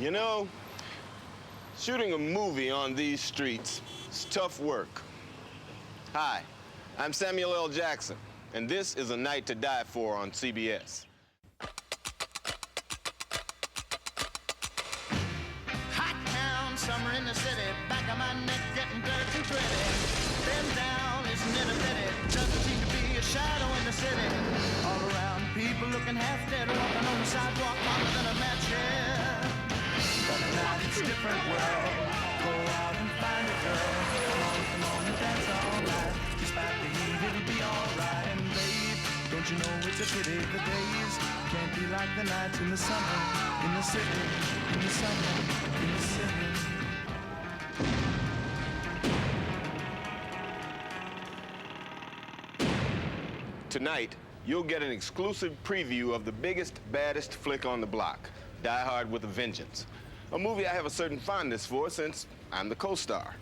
You know, shooting a movie on these streets is tough work. Hi, I'm Samuel L. Jackson, and this is A Night to Die For on CBS. Hot town, summer in the city, back of my neck getting dirty and pretty. Bend down, isn't it a pity? Doesn't seem to be a shadow in the city. All around, people looking half dead, walking on the sidewalk longer than a match, yeah. But now it's a different world. Go out and find a girl. Come on and dance all night. Despite the heat, it'll be alright. And babe, don't you know it's a pity the days can't be like the nights in the summer, in the city, in the summer, in the city. Tonight, you'll get an exclusive preview of the biggest, baddest flick on the block, Die Hard with a Vengeance. A movie I have a certain fondness for since I'm the co-star.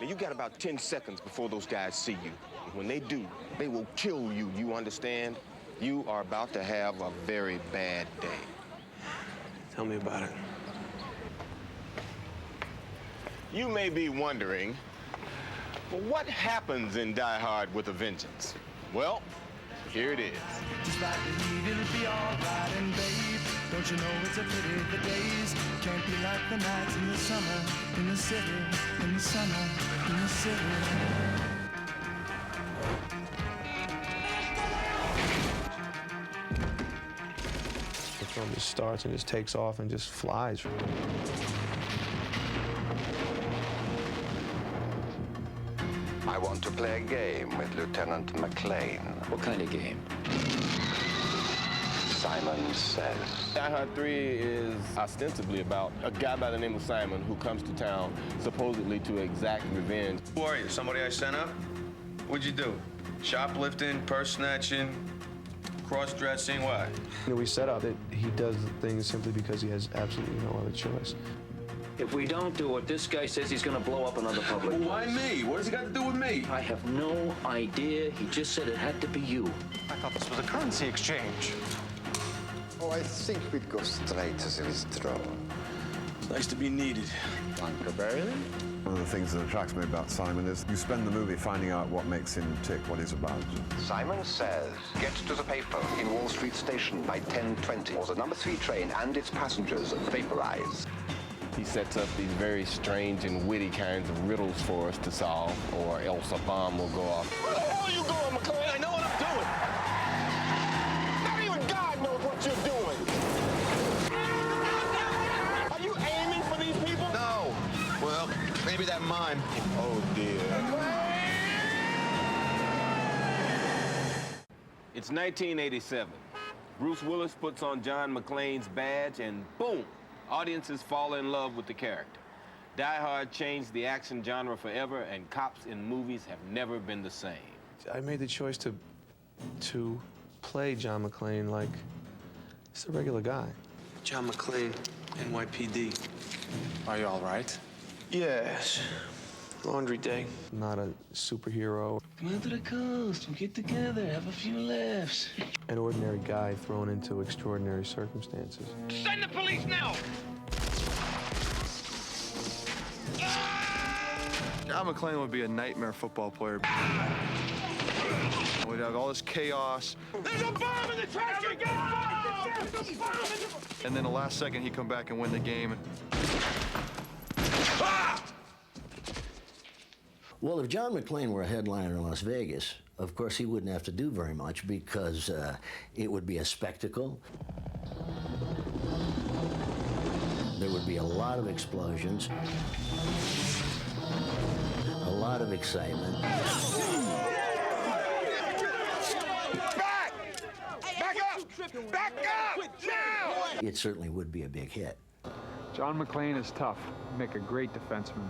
Now, you got about 10 seconds before those guys see you. And when they do, they will kill you, you understand? You are about to have a very bad day. Tell me about it. You may be wondering, well, what happens in Die Hard with a Vengeance? Well, here it is. Despite the heat, it'll be alright. And babe, don't you know it's a pity the days can't be like the nights in the summer, in the city, in the summer, in the city. The film just starts and just takes off and just flies. I want to play a game with Lieutenant McClane. What kind of game? Simon Says. Die Hard 3 is ostensibly about a guy by the name of Simon who comes to town supposedly to exact revenge. Who are you? Somebody I sent up? What'd you do? Shoplifting, purse snatching, cross-dressing, what? You know, we set up that he does things simply because he has absolutely no other choice. If we don't do it, this guy says he's gonna blow up another public Well, why place. me? What does it got to do with me? I have no idea. He just said it had to be you. I thought this was a currency exchange. Oh, I think we'd go straight to the withdrawal. It's nice to be needed. One of the things that attracts me about Simon is you spend the movie finding out what makes him tick, what he's about. Simon Says. Get to the paper in Wall Street Station by 10:20. Or the number 3 train and its passengers vaporize. He sets up these very strange and witty kinds of riddles for us to solve, or else a bomb will go off. Where the hell are you going, McClane? I know what I'm doing. Not even God knows what you're doing. Are you aiming for these people? No. Well, maybe that mime. Oh, dear. It's 1987. Bruce Willis puts on John McClane's badge, and boom, audiences fall in love with the character. Die Hard changed the action genre forever, and cops in movies have never been the same. I made the choice to play John McClane like just a regular guy. John McClane, NYPD. Are you all right? Yes. Laundry day. Not a superhero. Come out to the coast. We'll get together, have a few laughs. An ordinary guy thrown into extraordinary circumstances. Send the police now! John McClane would be a nightmare football player. We'd have all this chaos. There's a bomb in the trash can! Get it! There's a bomb in the... And then the last second, he'd come back and win the game. Well, if John McClane were a headliner in Las Vegas, of course, he wouldn't have to do very much because it would be a spectacle. There would be a lot of explosions, a lot of excitement. Back! Back up! Back up! Now! It certainly would be a big hit. John McClane is tough. He'd make a great defenseman.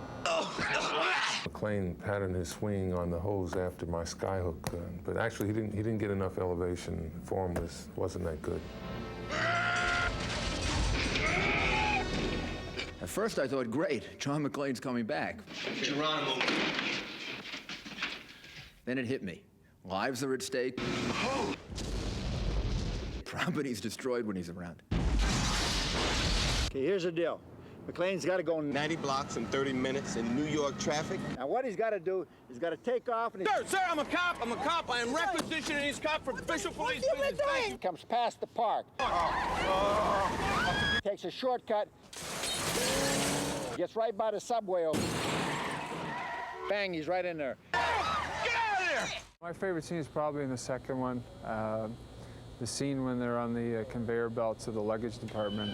McClane patterned his swing on the hose after my skyhook gun, but actually he didn't get enough elevation. Form wasn't that good. At first I thought, great, John McClane's coming back. Geronimo. Then it hit me. Lives are at stake. Property's destroyed when he's around. Okay, here's the deal. McClane's got to go 90 blocks in 30 minutes in New York traffic. Now, what he's got to do is got to take off and... Sir, I'm a cop. I'm a cop. I am requisitioning these cops for official police business. Thank you. Comes past the park. Takes a shortcut. Gets right by the subway. Bang, he's right in there. Get out of there! My favorite scene is probably in the second one. The scene when they're on the conveyor belt to the luggage department.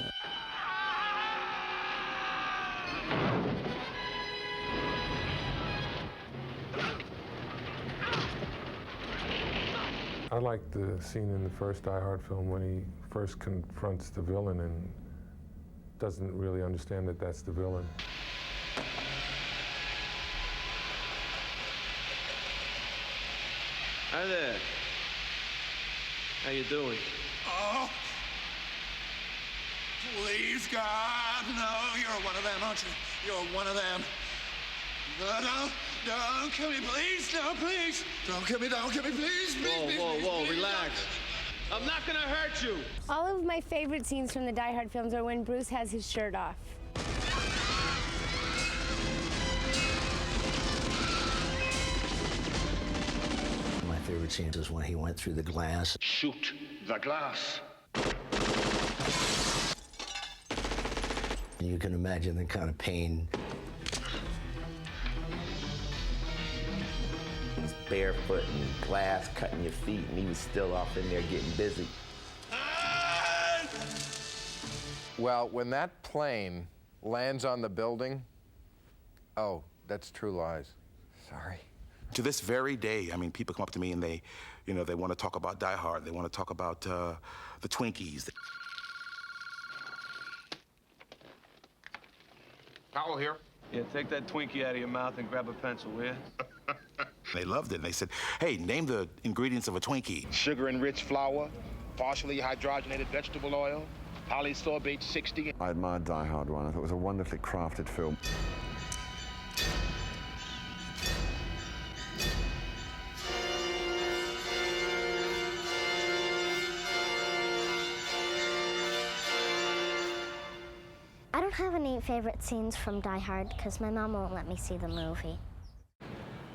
I like the scene in the first Die Hard film when he first confronts the villain and doesn't really understand that that's the villain. Hi there. How you doing? Oh, please, God, no, you're one of them, aren't you? You're one of them. No, don't kill me, please, no, please. Don't kill me, please, please, Whoa, relax. I'm not gonna hurt you. All of my favorite scenes from the Die Hard films are when Bruce has his shirt off. My favorite scene is when he went through the glass. Shoot the glass. You can imagine the kind of pain. He's barefoot and glass cutting your feet, and he was still off in there getting busy. Well, when that plane lands on the building, oh, that's True Lies. Sorry. To this very day, I mean, people come up to me and they want to talk about Die Hard. They want to talk about the Twinkies. Powell here. Yeah, take that Twinkie out of your mouth and grab a pencil, will you? They loved it. And they said, hey, name the ingredients of a Twinkie. Sugar-enriched flour, partially hydrogenated vegetable oil, polysorbate 60. I admired Die Hard 1. I thought it was a wonderfully crafted film. I don't have any favorite scenes from Die Hard because my mom won't let me see the movie.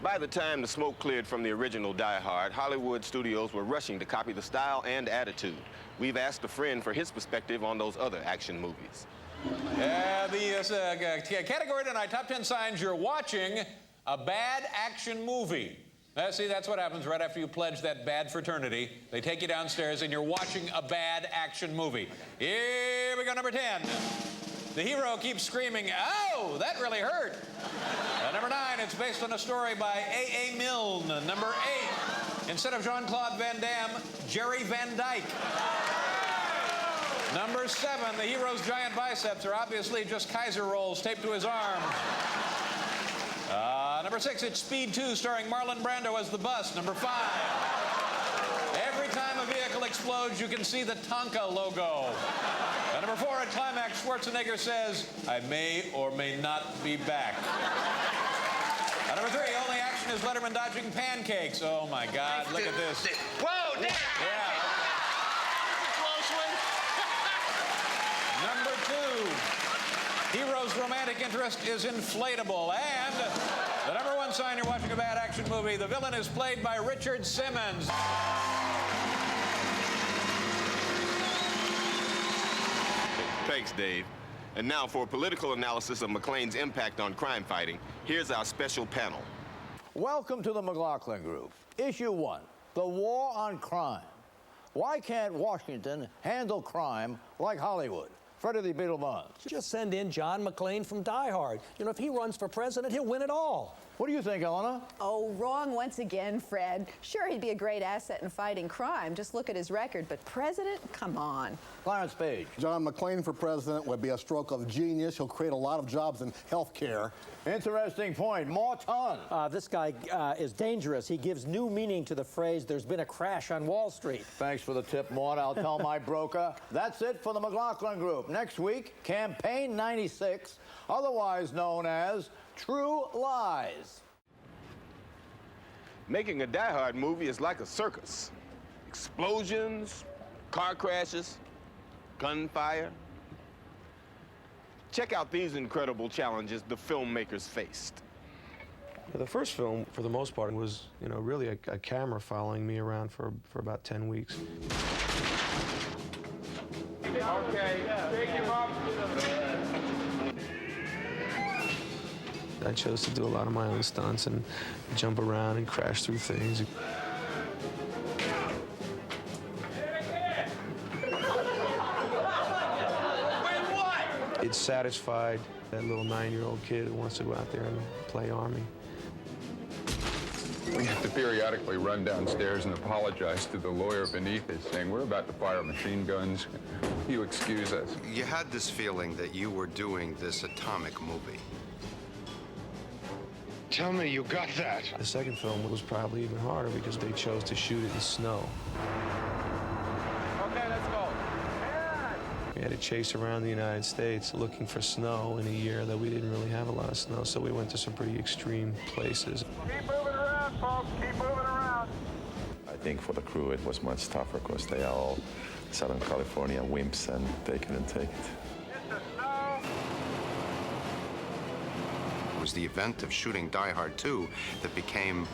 By the time the smoke cleared from the original Die Hard, Hollywood studios were rushing to copy the style and attitude. We've asked a friend for his perspective on those other action movies. The category tonight, top 10 signs you're watching a bad action movie. See, that's what happens right after you pledge that bad fraternity. They take you downstairs and you're watching a bad action movie. Here we go, number 10. The hero keeps screaming, "Oh, that really hurt." Number 9, it's based on a story by A.A. Milne. Number 8, instead of Jean-Claude Van Damme, Jerry Van Dyke. Number 7, the hero's giant biceps are obviously just Kaiser rolls taped to his arm. Number 6, it's Speed 2 starring Marlon Brando as the bus. Number 5, every time a vehicle explodes, you can see the Tonka logo. Number 4, at climax, Schwarzenegger says, "I may or may not be back." Number 3, only action is Letterman dodging pancakes. Oh my God, look at this. Whoa, damn! Yeah. Close one. Number 2, hero's romantic interest is inflatable. And the number 1 sign you're watching a bad action movie, the villain is played by Richard Simmons. Thanks, Dave. And now for a political analysis of McClane's impact on crime fighting, here's our special panel. Welcome to the McClane Group. Issue 1, the war on crime. Why can't Washington handle crime like Hollywood? Freddie the Beetle Bonds. Just send in John McClane from Die Hard. You know, if he runs for president, he'll win it all. What do you think, Eleanor? Oh, wrong once again, Fred. Sure, he'd be a great asset in fighting crime. Just look at his record. But president? Come on. Clarence Page. John McClane for president would be a stroke of genius. He'll create a lot of jobs in health care. Interesting point. Morton. This guy is dangerous. He gives new meaning to the phrase, "There's been a crash on Wall Street." Thanks for the tip, Mort. I'll tell my broker. That's it for the McClane Group. Next week, Campaign 96, otherwise known as True Lies. Making a Die Hard movie is like a circus. Explosions, car crashes, gunfire. Check out these incredible challenges the filmmakers faced. The first film, for the most part, was, really a camera following me around for about 10 weeks. Okay, take him up. I chose to do a lot of my own stunts and jump around and crash through things. It satisfied that little 9-year-old kid who wants to go out there and play Army. We have to periodically run downstairs and apologize to the lawyer beneath us, saying we're about to fire machine guns. You excuse us. You had this feeling that you were doing this atomic movie. Tell me you got that. The second film was probably even harder because they chose to shoot it in snow. Okay, let's go. We had to chase around the United States looking for snow in a year that we didn't really have a lot of snow, so we went to some pretty extreme places. Keep moving around, folks. Keep moving around. I think for the crew it was much tougher because they are all Southern California wimps and they couldn't take it. It was the event of shooting Die Hard 2 that became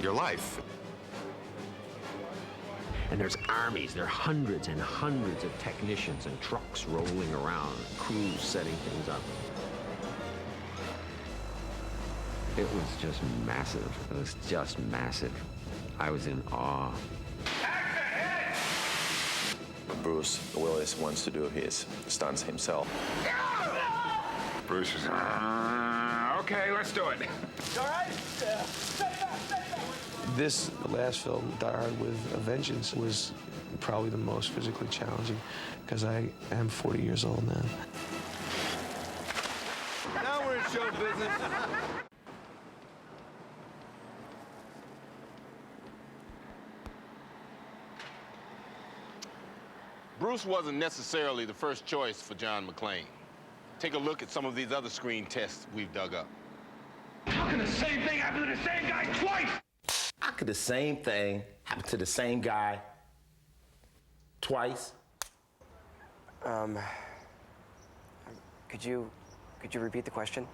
your life. And there's armies, there are hundreds and hundreds of technicians and trucks rolling around, crews setting things up. It was just massive. It was just massive. I was in awe. Bruce Willis wants to do his stunts himself. Bruce is, okay, let's do it. All right? This last film, Die Hard with a Vengeance, was probably the most physically challenging because I am 40 years old now. Now we're in show business. Bruce wasn't necessarily the first choice for John McClane. Take a look at some of these other screen tests we've dug up. How can the same thing happen to the same guy twice? How could the same thing happen to the same guy twice? Could you repeat the question?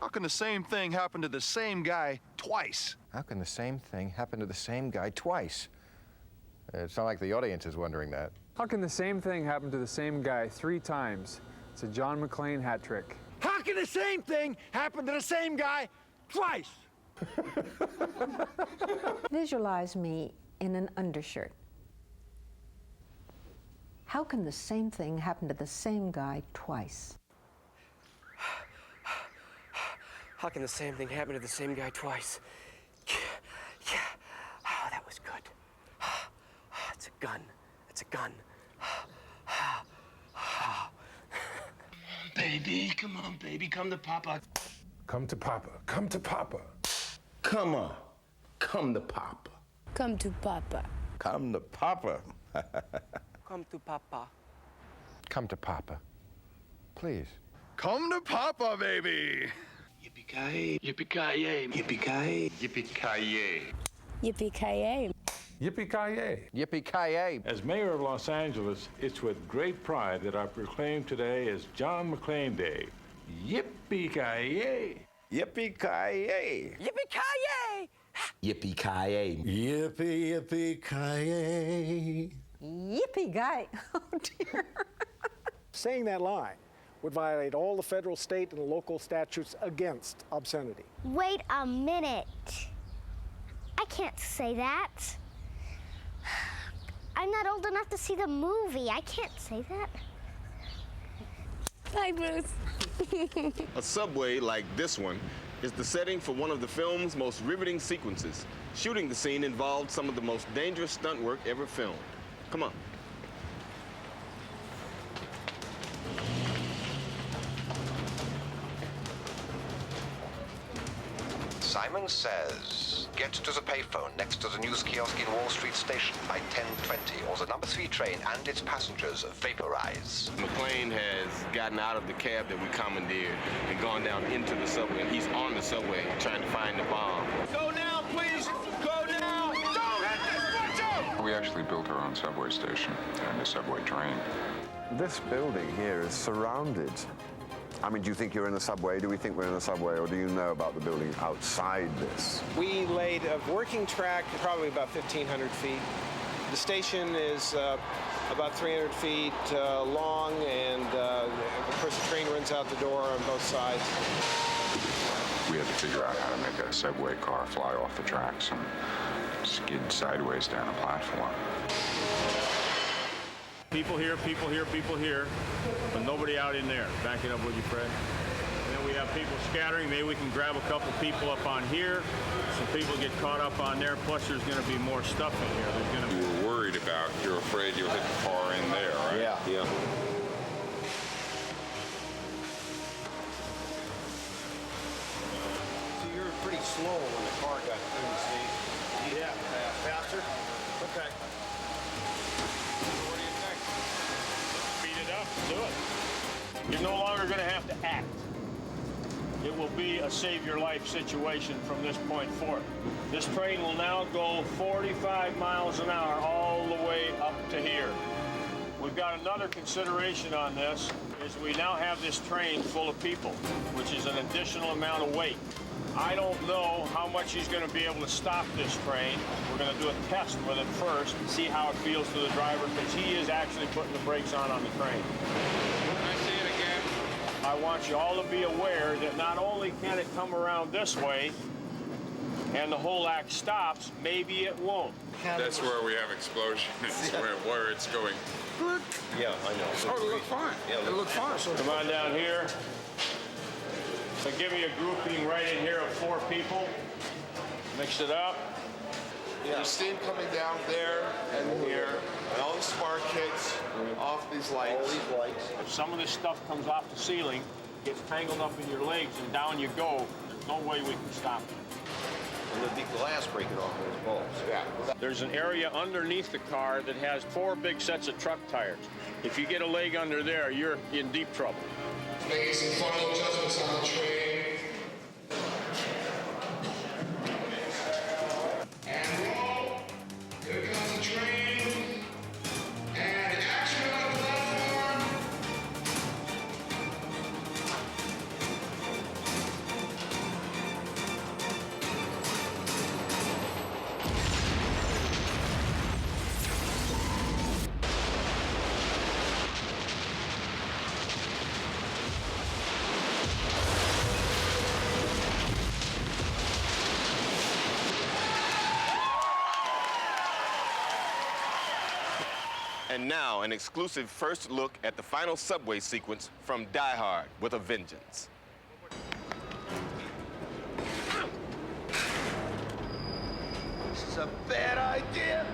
How can the same thing happen to the same guy twice? How can the same thing happen to the same guy twice? It's not like the audience is wondering that. How can the same thing happen to the same guy 3 times? It's a John McClane hat trick. How can the same thing happen to the same guy twice? Visualize me in an undershirt. How can the same thing happen to the same guy twice? How can the same thing happen to the same guy twice? Yeah. Oh, that was good. It's a gun. It's a gun. Baby, come on, baby, come to Papa. Come to Papa. Come to Papa. Come on. Come to Papa. Come to Papa. Come to Papa. Come to Papa. Come to Papa. Please. Come to Papa, baby. Yippee-ki-yay, yippee-ki-yay, yippee-ki-yay, yippee-ki-yay. Yippee-ki-yay. Yippee-ki-yay. Yippee-ki-yay. As mayor of Los Angeles, it's with great pride that I proclaim today as John McClane Day. Yippee-ki-yay. Yippee-ki-yay. Yippee-ki-yay. Yippee-ki-yay. Yippee-yippee-ki-yay. Yippee guy. Oh dear. Saying that line would violate all the federal, state, and local statutes against obscenity. Wait a minute. I can't say that. I'm not old enough to see the movie. I can't say that. Bye, Bruce. A subway like this one is the setting for one of the film's most riveting sequences. Shooting the scene involved some of the most dangerous stunt work ever filmed. Come on. Simon Says, get to the payphone next to the news kiosk in Wall Street Station by 10:20, or the number 3 train and its passengers vaporize. McClane has gotten out of the cab that we commandeered and gone down into the subway, and he's on the subway trying to find the bomb. Go now, please. Go now. Don't hit this. Watch out. We actually built our own subway station and a subway train. This building here is surrounded. I mean, do you think you're in the subway? Do we think we're in the subway, or do you know about the building outside this? We laid a working track probably about 1,500 feet. The station is about 300 feet long, and of course the train runs out the door on both sides. We had to figure out how to make a subway car fly off the tracks and skid sideways down a platform. People here, people here, people here, but nobody out in there. Back it up, would you, Fred? And then we have people scattering. Maybe we can grab a couple people up on here. Some people get caught up on there. Plus, there's going to be more stuff in here. There's going to be... You were worried about, you're afraid you'll hit the car in there, right? Yeah. So you're pretty slow when the car got through, see? Yeah, faster? Okay. Do it. You're no longer going to have to act. It will be a save your life situation from this point forth. This train will now go 45 miles an hour all the way up to here. We've got another consideration on this, is we now have this train full of people, which is an additional amount of weight. I don't know how much he's going to be able to stop this train. We're going to do a test with it first, see how it feels to the driver, because he is actually putting the brakes on the train. Can I see it again? I want you all to be aware that not only can it come around this way, and the whole act stops, maybe it won't. That's where we have explosion. It's where it's going. Yeah, I know. Oh, it looked fine. Yeah, it looked fine. Come on down here. So give me a grouping right in here of 4 people. Mix it up. Yeah. There's steam coming down there and here, and all the spark hits off these lights. All these lights. If some of this stuff comes off the ceiling, gets tangled up in your legs, and down you go, there's no way we can stop it. And there'll be glass breaking off those bulbs. Yeah. There's an area underneath the car that has 4 big sets of truck tires. If you get a leg under there, you're in deep trouble. Making some final adjustments on the train. And roll. Here comes the train. And action on the platform. And now, an exclusive first look at the final subway sequence from Die Hard with a Vengeance. This is a bad idea.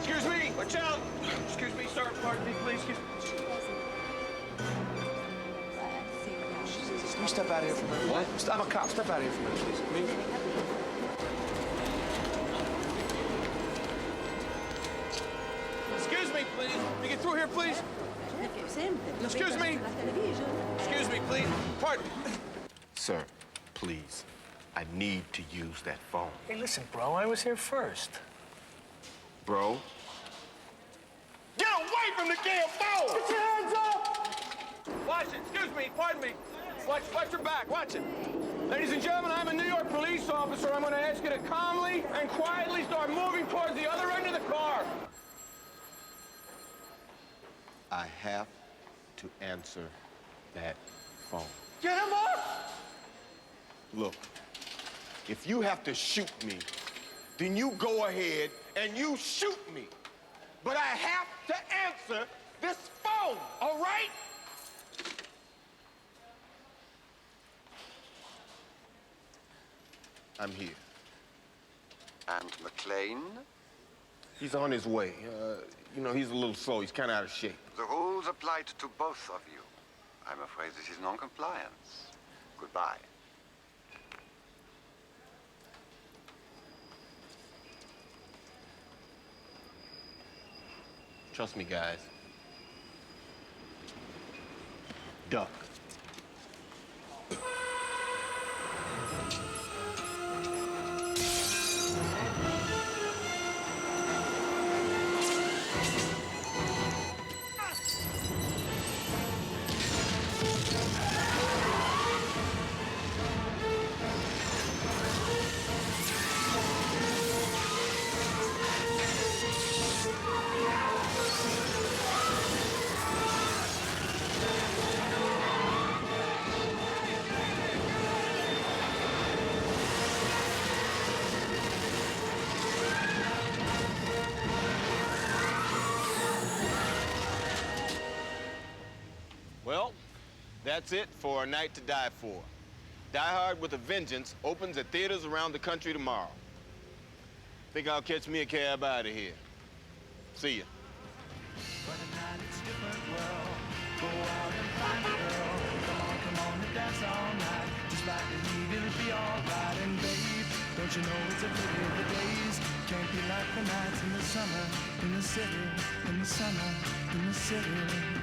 Excuse me, watch out. Excuse me, sir, pardon me, please. Excuse me. Can you step out of here for a minute? What? I'm a cop. Step out of here for a minute, please. Excuse me, please. Can you get through here, please? Excuse me. Excuse me, please. Pardon. Sir, please, I need to use that phone. Hey, listen, bro, I was here first. Bro? Get away from the damn phone! Get your hands up! Watch it. Excuse me. Pardon me. Watch your back. Watch it. Ladies and gentlemen, I'm a New York police officer. I'm going to ask you to calmly and quietly start moving towards the other end of the car. I have to answer that phone. Get him up! Look, if you have to shoot me, then you go ahead and you shoot me. But I have to answer this phone, all right? I'm here. And McClane? He's on his way. You know, he's a little slow. He's kind of out of shape. The rules applied to both of you. I'm afraid this is non-compliance. Goodbye. Trust me, guys. Duck. Well, that's it for A Night to Die For. Die Hard with a Vengeance opens at theaters around the country tomorrow. Think I'll catch me a cab out of here. See ya. Don't you know it's a pity the days can't be like the nights in the summer, in the city, in the summer, in the city.